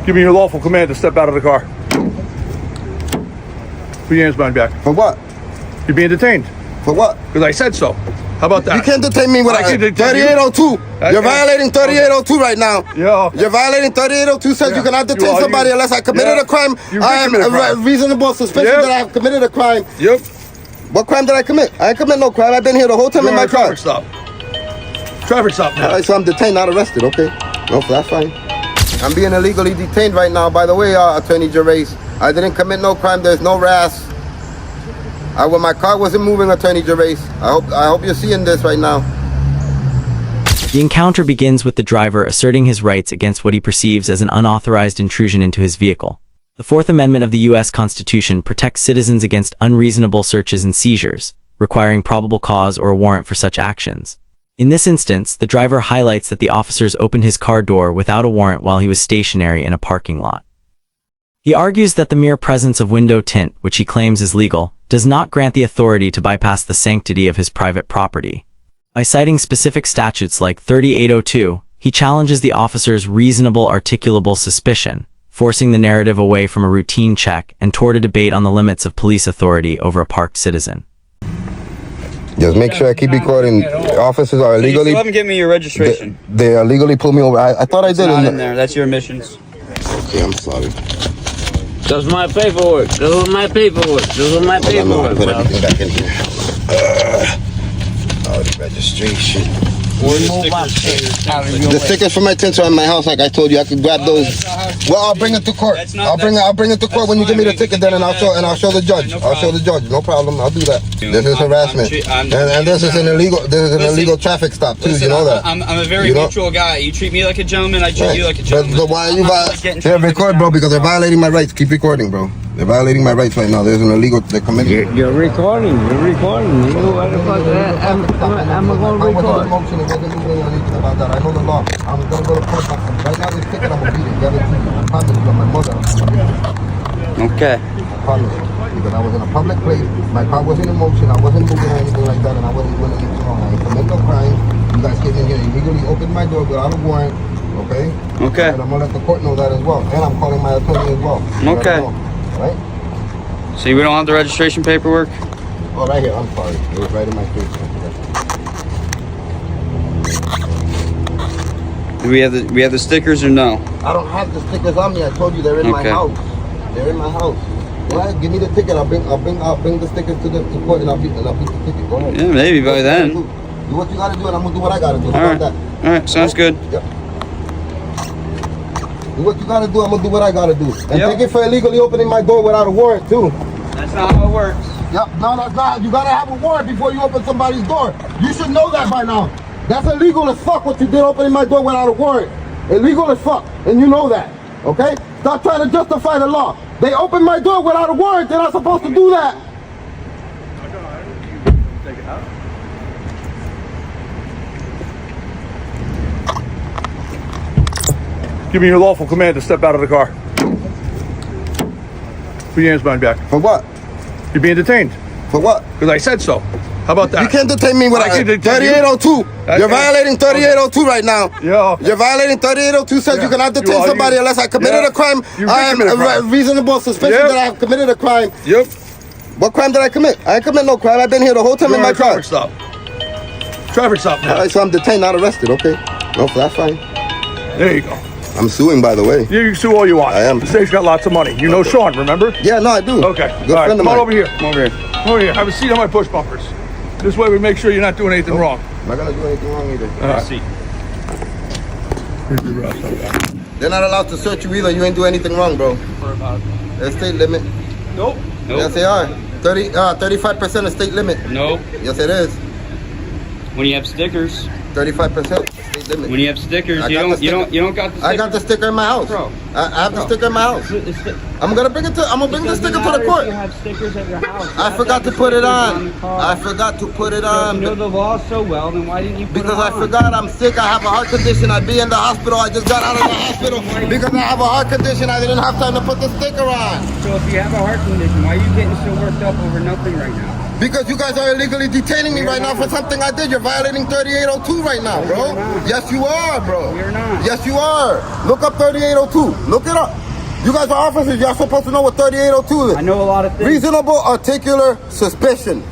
Give me your lawful command to step out of the car. Put your hands behind your back. For what? You're being detained. For what? Because I said so. How about that? You can't detain me with I can detain 3802. You're violating 3802 right now. Yeah. You're violating 3802 says you cannot detain somebody unless I committed a crime. I am a reasonable suspicion that I have committed a crime. Yep. What crime did I commit? I ain't commit no crime. I've been here the whole time in my car. Traffic stop. Traffic stop now. All right, so I'm detained, not arrested. Okay. No, that's fine. I'm being illegally detained right now. By the way, Attorney Gervais, I didn't commit no crime. There's no RAS. When my car wasn't moving, Attorney Gervais. I hope you're seeing this right now. The encounter begins with the driver asserting his rights against what he perceives as an unauthorized intrusion into his vehicle. The Fourth Amendment of the U.S. Constitution protects citizens against unreasonable searches and seizures, requiring probable cause or a warrant for such actions. In this instance, the driver highlights that the officers opened his car door without a warrant while he was stationary in a parking lot. He argues that the mere presence of window tint, which he claims is legal, does not grant the authority to bypass the sanctity of his private property. By citing specific statutes like 3802, he challenges the officer's reasonable articulable suspicion, forcing the narrative away from a routine check and toward a debate on the limits of police authority over a parked citizen. Just make sure I keep recording. Officers are illegally... You still haven't given me your registration. They illegally pulled me over. I thought I did. It's not in there. That's your emissions. Okay, I'm sorry. That's my paperwork. Those are my paperwork. Those are my paperwork. Put everything back in here. The registration. The stickers for my tints are in my house. Like I told you, I could grab those. Well, I'll bring it to court. I'll bring it to court when you give me the ticket. Then, and I'll show the judge. I'll show the judge. No problem. I'll do that. This is harassment, and this is an illegal. This is an illegal traffic stop too. You know that. I'm a very neutral guy. You treat me like a gentleman. I treat you like a gentleman. But why are you violating? Record, bro, because they're violating my rights. Keep recording, bro. They're violating my rights right now. There's an illegal. They're committing. You're recording. You're recording. You know what the fuck? I'm going to record. About that. I know the law. I'm gonna go to court. Right now, this ticket I'm gonna beat it. Give it to you. I promise you, my mother. Okay. I promise you. Because I was in a public place. My car wasn't in motion. I wasn't moving or anything like that, and I wasn't doing anything wrong. I ain't commit no crime. You guys came in here illegally, opened my door without a warrant. Okay. Okay. And I'm gonna let the court know that as well. And I'm calling my attorney as well. Okay. Right. See, we don't have the registration paperwork. Oh, right here. I'm sorry. It was right in my face. Do we have the stickers or no? I don't have the stickers on me. I told you they're in my house. They're in my house. Go ahead, give me the ticket. I'll bring the stickers to court and I'll beat the ticket. Go ahead. Yeah, maybe by then. Do what you gotta do, and I'm gonna do what I gotta do. All right. All right. Sounds good. Yep. Do what you gotta do. I'm gonna do what I gotta do. And thank you for illegally opening my door without a warrant too. That's not how it works. Yep. No, that's not. You gotta have a warrant before you open somebody's door. You should know that by now. That's illegal as fuck what you did opening my door without a warrant. Illegal as fuck. And you know that. Okay? Stop trying to justify the law. They opened my door without a warrant. They're not supposed to do that. Take it out. Give me your lawful command to step out of the car. Put your hands behind your back. For what? You're being detained. For what? Because I said so. How about that? You can't detain me with 3802. You're violating 3802 right now. Yeah. You're violating 3802 says you cannot detain somebody unless I committed a crime. I am a reasonable suspicion that I have committed a crime. Yep. What crime did I commit? I ain't commit no crime. I've been here the whole time in my car. Traffic stop. Traffic stop now. All right, so I'm detained, not arrested. Okay. No, that's fine. There you go. I'm suing, by the way. You can sue all you want. I am. The state's got lots of money. You know Sean, remember? Yeah, no, I do. Okay. Good all right, friend of come on mine. over here. Come over here. Come over here. Have a seat on my push bumpers. This way we make sure you're not doing anything wrong. I'm not gonna do anything wrong either. All right. See. They're not allowed to search you either. You ain't do anything wrong, bro. There's state limit. Nope. Yes, they are. 35% of state limit. Nope. Yes, it is. When you have stickers. 35% state limit. When you have stickers, you don't got the sticker. I got the sticker in my house. Bro. I have the sticker in my house. I'm gonna bring the sticker to the court. You have stickers at your house. I forgot to put it on. I forgot to put it on. You know the law so well, then why didn't you put it Because on? I forgot I'm sick. I have a heart condition. I'd be in the hospital. I just got out of the hospital because I have a heart condition. I didn't have time to put the sticker on. So if you have a heart condition, why are you getting so worked up over nothing right now? Because you guys are illegally detaining me right now for something I did. You're violating 3802 right now, bro. Yes, you are, bro. You're not. Yes, you are. Look up 3802. Look it up. You guys are officers. Y'all supposed to know what 3802 is. I know a lot of things. Reasonable articular suspicion.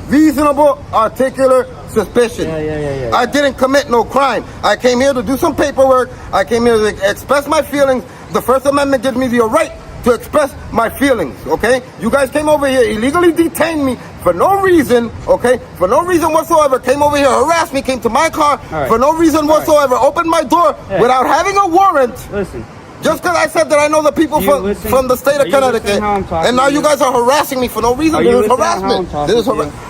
Reasonable articular suspicion. Yeah. I didn't commit no crime. I came here to do some paperwork. I came here to express my feelings. The First Amendment gives me the right to express my feelings, okay? You guys came over here, illegally detained me for no reason, okay? For no reason whatsoever, came over here, harassed me, came to my car for no reason whatsoever, opened my door without having a warrant. Listen. Just because I said that I know the people from the state of Connecticut, and now you guys are harassing me for no reason. This is harassment.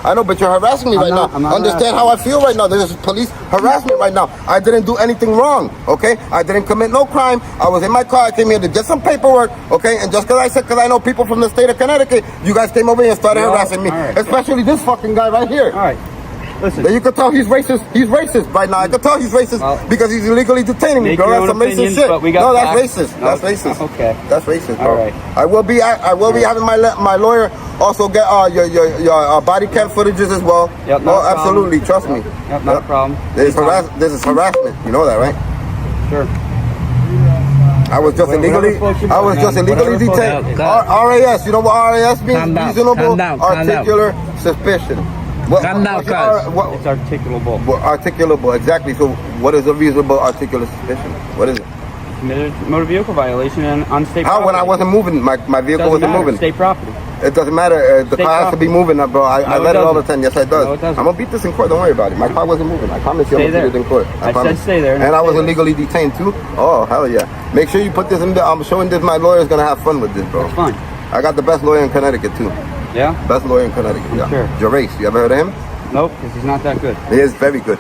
I know, but you're harassing me right now. Understand how I feel right now. This is police harassment right now. I didn't do anything wrong, okay? I didn't commit no crime. I was in my car. I came here to get some paperwork, okay? And just because I said, because I know people from the state of Connecticut, you guys came over here and started harassing me. Especially this fucking guy right here. All right. Listen. You can tell he's racist. He's racist right now. I can tell he's racist because he's illegally detaining me, bro. That's some racist shit. No, that's racist. That's racist. Okay. That's racist, bro. All right. I will be having my lawyer also get your body cam footages as well. Yep. Absolutely. Trust me. Yep. Not a problem. This is harassment. You know that, right? Sure. I was just illegally detained. RAS. You know what RAS means? Reasonable articular suspicion. Calm down, cuz. It's articulable. Articulable, exactly. So what is a reasonable articular suspicion? What is it? Committed motor vehicle violation and on state property. How? When I wasn't moving, my vehicle wasn't moving. State property. It doesn't matter. The car has to be moving, bro. I read it all the time. Yes, I does. No, it doesn't. I'm gonna beat this in court. Don't worry about it. My car wasn't moving. I promise you, I'm gonna beat it in court. I said stay there. And I was illegally detained too. Oh hell yeah! Make sure you put this in. I'm showing this. My lawyer's gonna have fun with this, bro. It's fine. I got the best lawyer in Connecticut too. Yeah. Best lawyer in Connecticut. Yeah. Sure. Gervais. You ever heard of him? Nope, because he's not that good. He is very good.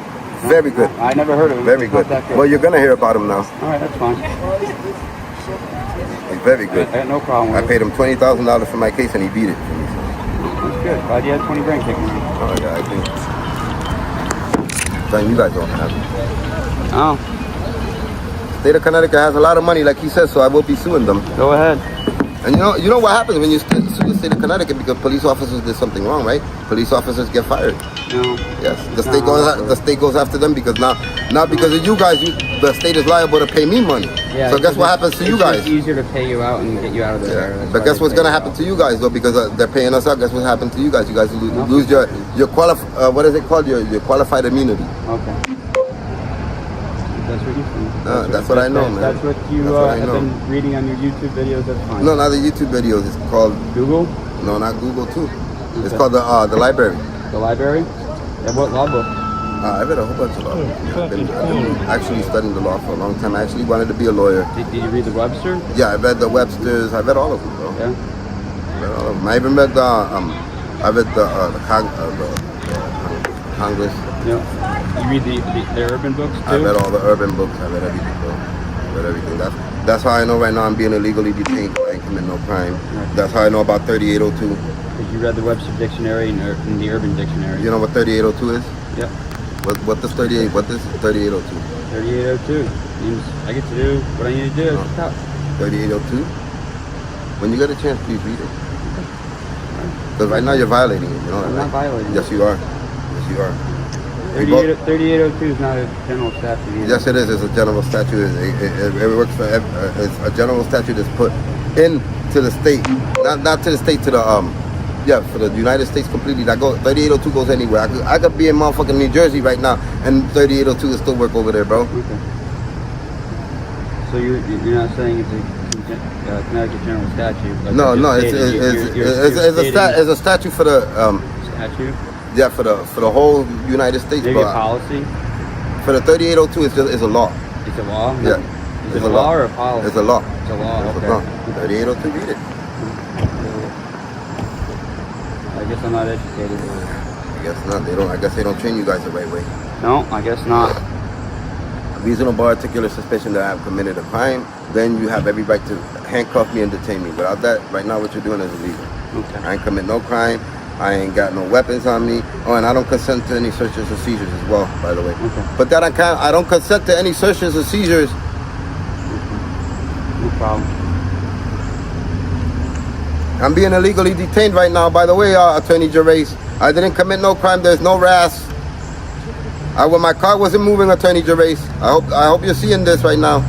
Very good. I never heard of him. Very good. Well, you're gonna hear about him now. All right, that's fine. He's very good. I had no problem with I paid him $20,000 for my case and he beat it. That's good. Glad you had 20 grand kicking in. Oh yeah, I think. Son, you guys don't have it. Oh. State of Connecticut has a lot of money, like he says, so I will be suing them. Go ahead. And you know what happens when you sue the state of Connecticut because police officers did something wrong, right? Police officers get fired. No. Yes, the state goes after them because now because of you guys, the state is liable to pay me money. Yeah, so guess what happens to you guys? It's easier to pay you out and get you out of there. Yeah. But guess what's gonna happen to you guys though? Because they're paying us out. Guess what happened to you guys? You guys lose your what is it called? Your qualified immunity. Okay. That's what you think. That's what I know, man. That's what you have been reading on your YouTube videos. That's fine. No, not the YouTube videos. It's called Google. No, not Google too. Okay. It's called the library. The library? Yeah, what law book? I read a whole bunch of law. I've been actually studying the law for a long time. I actually wanted to be a lawyer. Did you read the Webster? Yeah, I read the Websters. I read all of them, bro. Yeah. I read all of them. I even read the Congress. Yeah. You read the urban books too? I read all the urban books. I read everything, bro. I read everything. That's how I know right now I'm being illegally detained. I ain't commit no crime. Right. That's how I know about 3802. Because you read the Webster Dictionary and the Urban Dictionary. You know what 3802 is? Yep. What does 3802? 3802 means I get to do what I need to do. 3802? When you get a chance, please read it. Because right now you're violating it. You know I'm not violating it. Yes, you are. Yes, you are. 3802 is not a general statute either. Yes, it is. It's a general statute. It works for it's a general statute that's put into the state, not to the state, to the for the United States completely. That 3802 goes anywhere. I could be in motherfucking New Jersey right now, and 3802 will still work over there, bro. Okay. So you're not saying it's a Connecticut general statute? Like No, it's a statute for the statute. Yeah, for the whole United States. Maybe a policy. For the 3802, it's a law. It's a law. Yeah. Is it a law or a policy? It's a law. It's a law. It's okay. a law. 3802, read it. I guess I'm not educated. I guess not. I guess they don't train you guys the right way. No, I guess not. Reasonable articular suspicion that I have committed a crime, then you have every right to handcuff me and detain me. Without that, right now what you're doing is illegal. Okay. I ain't commit no crime. I ain't got no weapons on me. Oh, and I don't consent to any searches or seizures as well, by the way. Okay. But that I don't consent to any searches or seizures. No problem. I'm being illegally detained right now. By the way, Attorney Gervais, I didn't commit no crime. There's no RAS. When my car wasn't moving, Attorney Gervais. I hope you're seeing this right now.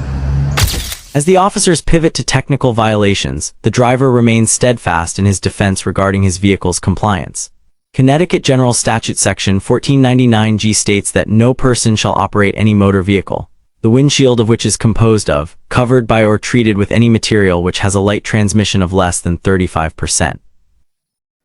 As the officers pivot to technical violations, the driver remains steadfast in his defense regarding his vehicle's compliance. Connecticut General Statute Section 1499G states that no person shall operate any motor vehicle, the windshield of which is composed of, covered by or treated with any material which has a light transmission of less than 35%.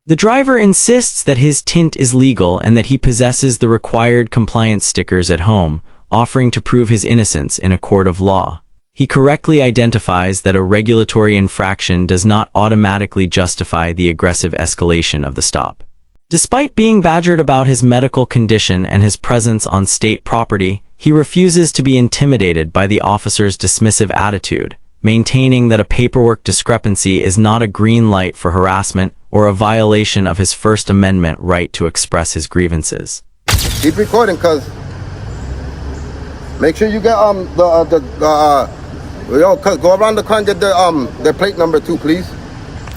The driver insists that his tint is legal and that he possesses the required compliance stickers at home, offering to prove his innocence in a court of law. He correctly identifies that a regulatory infraction does not automatically justify the aggressive escalation of the stop. Despite being badgered about his medical condition and his presence on state property, he refuses to be intimidated by the officer's dismissive attitude, maintaining that a paperwork discrepancy is not a green light for harassment or a violation of his First Amendment right to express his grievances. Keep recording, cuz. Make sure you get cuz go around the car and get their plate number too, please.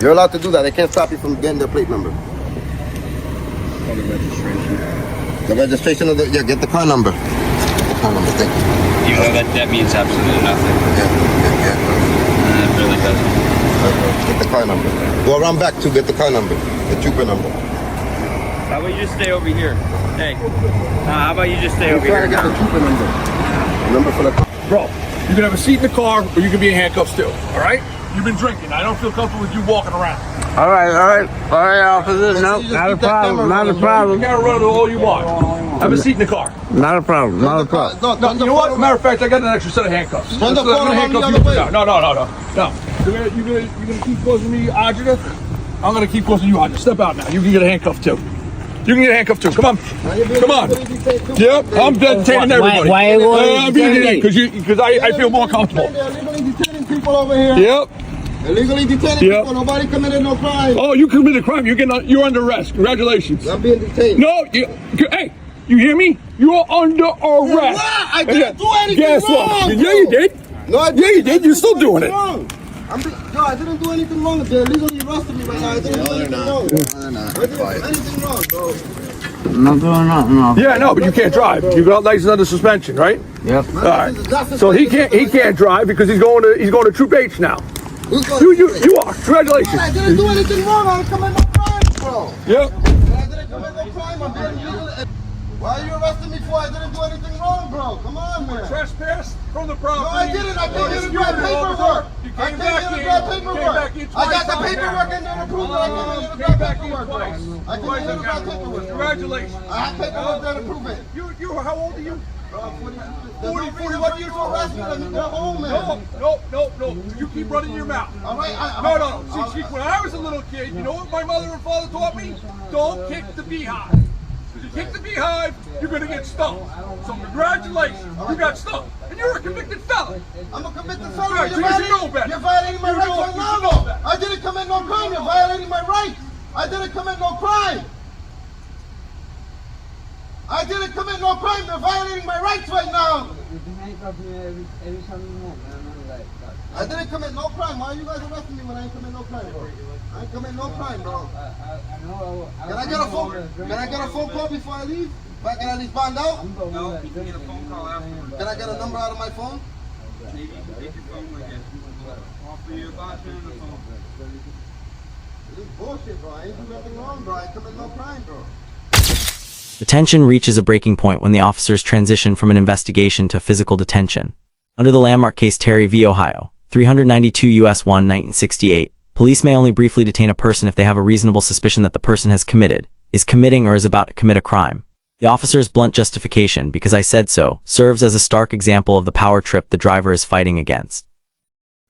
You're allowed to do that. They can't stop you from getting their plate number. For the registration. The registration of get the car number. Get the car number, thank you. Even though that means absolutely nothing. Yeah. It really doesn't. Get the car number. Go around back to get the car number, the trooper number. How about you just stay over here? Hey. How about you just stay over Try here? to get the trooper number. Number for the car. Bro, you can have a seat in the car or you can be in handcuffs too, all right? You've been drinking. I don't feel comfortable with you walking around. All right, officer. No, not a problem. Not a You problem. can run it all you want. Have a seat in the car. Not a problem. Not a problem. No, you know what? Matter of fact, I got an extra set of handcuffs. Turn the I'm gonna phone handcuff around you. the other way. No. You're gonna keep causing me agita? I'm gonna keep causing you agita. Step out now. You can get a handcuff too. You can get a handcuff too. Come on. Come on. Yep, I'm detaining everybody. Why you want I'm being detained because I feel more comfortable. They're illegally detaining people over here. Yep. Illegally detaining people. Nobody committed no crime. Oh, you committed a crime. You're under arrest. Congratulations. I'm being detained. No, hey, you hear me? You're under arrest. I didn't do anything Guess wrong. what? Yeah, you did. No, I Yeah, you did. You're still doing it. I didn't do anything wrong. They're illegally arresting me right now. I didn't do anything wrong. I didn't do anything wrong, bro. Not doing nothing, no. Yeah, no, but you can't drive. You got license under suspension, right? Yep. All right. So he can't drive because he's going to Troop H now. You are. Congratulations. I didn't do anything wrong. I didn't commit no crime, bro. Yep. I didn't commit no crime. I'm being illegal. Why are you arresting me for? I didn't do anything wrong, bro. Come on, man. Trespass from the property. No, I didn't. I came here to grab paperwork. I came here to grab paperwork. I got the paperwork and then approved it. I came here to grab paperwork, bro. I came here to grab paperwork. Congratulations. I have paperwork that approve it. You how old are you? 41 years old. Arrest me. Let me go home, man. No. You keep running your mouth. All right. No. See, when I was a little kid, you know what my mother and father taught me? Don't kick the beehive. If you kick the beehive, you're going to get stung. So congratulations, you got stung. And you're a convicted felon. I'm a convicted felon. Right, so you should know better. You're violating my You rights know- right you now, should know though. better. I didn't commit no crime. You're violating my rights. I didn't commit no crime. I didn't commit no crime. They're violating my rights right now. I didn't commit no crime. Why are you guys arresting me when I ain't commit no crime, bro? I ain't commit no crime, bro. Can I get a phone? Can I get a phone call before I leave? If I can at least find out? No, you can get a phone call afterwards. Can I get a number out of my phone? Maybe you can take your phone again. Offer you about you on the phone. This is bullshit, bro. I ain't do nothing wrong, bro. I ain't commit no crime, bro. The tension reaches a breaking point when the officers transition from an investigation to physical detention. Under the landmark case Terry v. Ohio, 392 U.S. 1, 1968, police may only briefly detain a person if they have a reasonable suspicion that the person has committed, is committing, or is about to commit a crime. The officer's blunt justification, "because I said so," serves as a stark example of the power trip the driver is fighting against.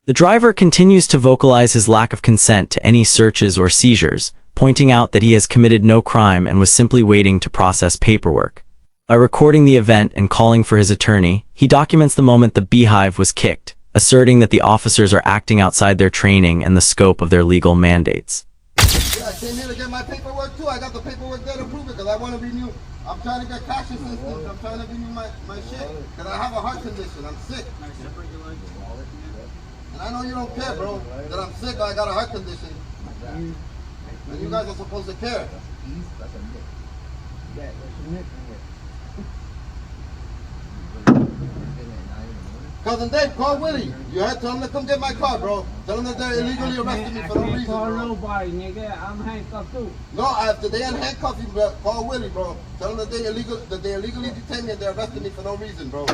The driver continues to vocalize his lack of consent to any searches or seizures, pointing out that he has committed no crime and was simply waiting to process paperwork. By recording the event and calling for his attorney, he documents the moment the beehive was kicked, asserting that the officers are acting outside their training and the scope of their legal mandates. Yeah, I came here to get my paperwork too. I got the paperwork there to prove it because I want to renew. I'm trying to get cash assistance. I'm trying to renew my shit because I have a heart condition. I'm sick. And I know you don't care, bro, that I'm sick or I got a heart condition. And you guys are supposed to care. Cousin Dave, call Willie. You had to tell him to come get my car, bro. Tell him that they're illegally arresting me for no reason, call bro. nobody, nigga. I'm handcuffed too. No, after they handcuff you, bro, call Willie, bro. Tell him that they illegally detained me and they're arresting me for no reason, bro.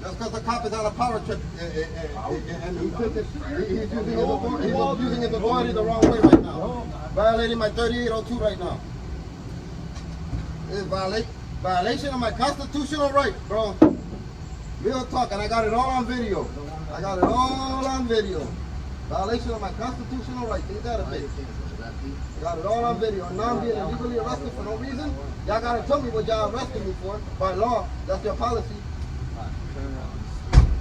That's because the cop is on a power trip and he's using his authority the wrong way right now. Violating my 3802 right now. It's violation of my constitutional right, bro. Real talk, and I got it all on video. I got it all on video. Violation of my constitutional right. Think that a bit. I got it all on video. And now I'm being illegally arrested for no reason. Y'all gotta tell me what y'all arresting me for. By law, that's your policy.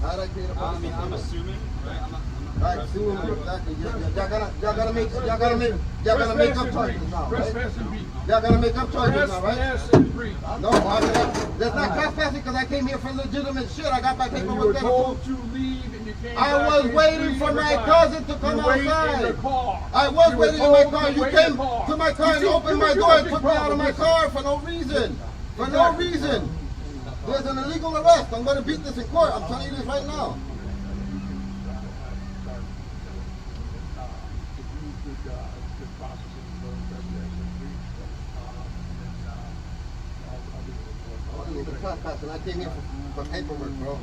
How'd I create a policy? I'm assuming, right? Right, assume exactly. Y'all gotta make up charges now, right? Y'all gotta make up charges now, right? No, that's not trespassing because I came here for legitimate shit. I got my You were paperwork there. told to leave and you came I back was and waiting for my cousin to come outside. I was waiting in my car. You came to my car and opened my door and took me out of my car for no reason. For no reason. There's an illegal arrest. I'm going to beat this in court. I'm telling you this right now. And I came here for paperwork, bro,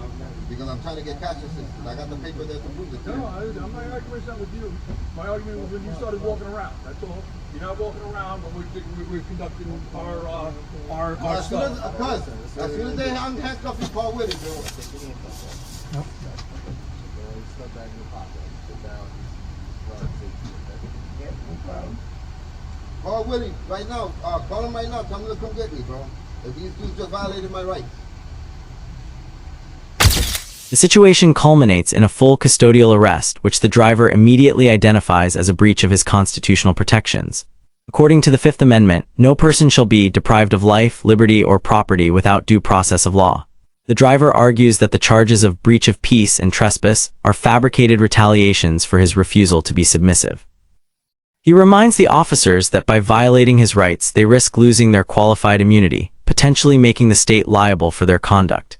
because I'm trying to get cash assistance. I got the paper there to prove it. No, I'm not arguing something with you. My argument was when you started walking around. That's all. You're not walking around, but we're conducting our stuff. As soon as they handcuff you, call Willie, bro. Call Willie right now. Call him right now. Tell him to come get me, bro. If these dudes just violated my rights. The situation culminates in a full custodial arrest, which the driver immediately identifies as a breach of his constitutional protections. According to the Fifth Amendment, no person shall be deprived of life, liberty, or property without due process of law. The driver argues that the charges of breach of peace and trespass are fabricated retaliations for his refusal to be submissive. He reminds the officers that by violating his rights, they risk losing their qualified immunity, potentially making the state liable for their conduct.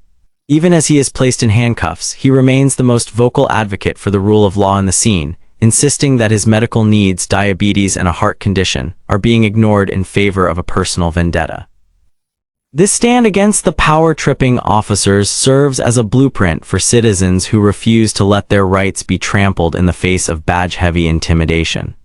Even as he is placed in handcuffs, he remains the most vocal advocate for the rule of law in the scene, insisting that his medical needs, diabetes, and a heart condition are being ignored in favor of a personal vendetta. This stand against the power-tripping officers serves as a blueprint for citizens who refuse to let their rights be trampled in the face of badge-heavy intimidation.